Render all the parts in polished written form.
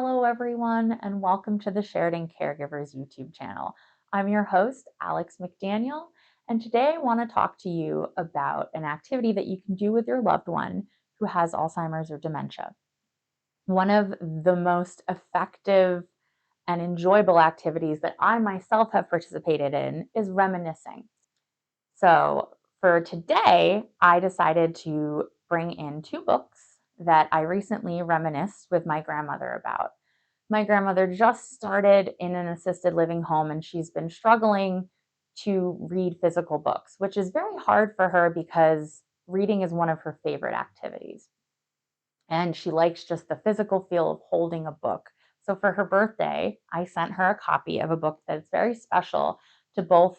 Hello, everyone, and welcome to the Shared and Caregivers YouTube channel. I'm your host, Alex McDaniel, and today I want to talk to you about an activity that you can do with your loved one who has Alzheimer's or dementia. One of the most effective and enjoyable activities that I myself have participated in is reminiscing. So for today, I decided to bring in two books that I recently reminisced with my grandmother about. My grandmother just started in an assisted living home and she's been struggling to read physical books, which is very hard for her because reading is one of her favorite activities. And she likes just the physical feel of holding a book. So for her birthday, I sent her a copy of a book that's very special to both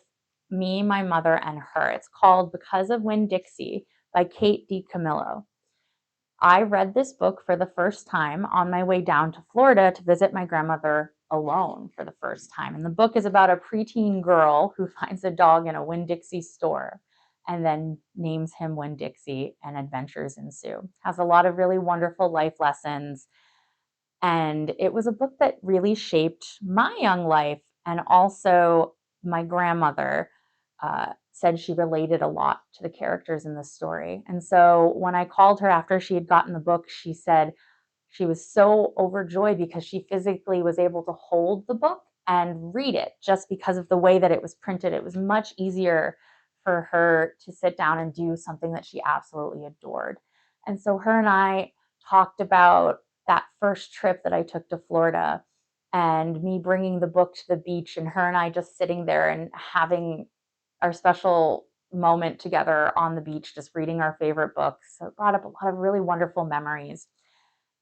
me, my mother, and her. It's called Because of Winn-Dixie by Kate DiCamillo. I read this book for the first time on my way down to Florida to visit my grandmother alone for the first time. And the book is about a preteen girl who finds a dog in a Winn-Dixie store and then names him Winn-Dixie, and adventures ensue. Has a lot of really wonderful life lessons. And it was a book that really shaped my young life. And also, my grandmother said she related a lot to the characters in the story. And so, when I called her after she had gotten the book, she said she was so overjoyed because she physically was able to hold the book and read it just because of the way that it was printed. It was much easier for her to sit down and do something that she absolutely adored. And so, her and I talked about that first trip that I took to Florida and me bringing the book to the beach and her and I just sitting there and having our special moment together on the beach, just reading our favorite books. So it brought up a lot of really wonderful memories.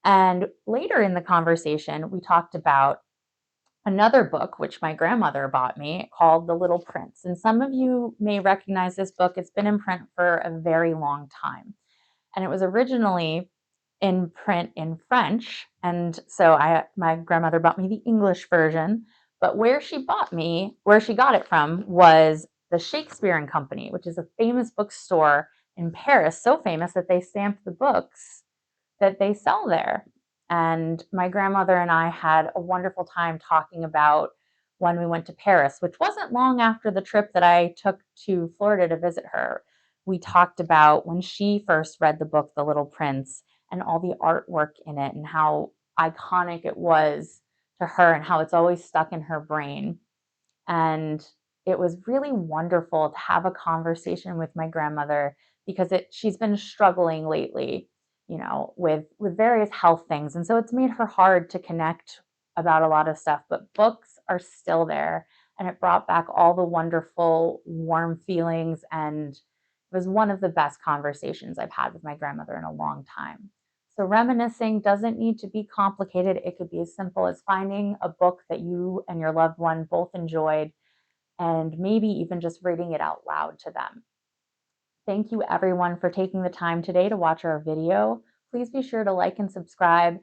And later in the conversation, we talked about another book, which my grandmother bought me, called The Little Prince. And some of you may recognize this book. It's been in print for a very long time. And it was originally in print in French. And so my grandmother bought me the English version. But where she got it from was the Shakespeare and Company, which is a famous bookstore in Paris, so famous that they stamped the books that they sell there. And my grandmother and I had a wonderful time talking about when we went to Paris, which wasn't long after the trip that I took to Florida to visit her. We talked about when she first read the book, The Little Prince, and all the artwork in it and how iconic it was to her and how it's always stuck in her brain. And it was really wonderful to have a conversation with my grandmother because she's been struggling lately, with various health things. And so it's made her hard to connect about a lot of stuff, but books are still there. And it brought back all the wonderful, warm feelings. And it was one of the best conversations I've had with my grandmother in a long time. So reminiscing doesn't need to be complicated. It could be as simple as finding a book that you and your loved one both enjoyed and maybe even just reading it out loud to them. Thank you everyone for taking the time today to watch our video. Please be sure to like and subscribe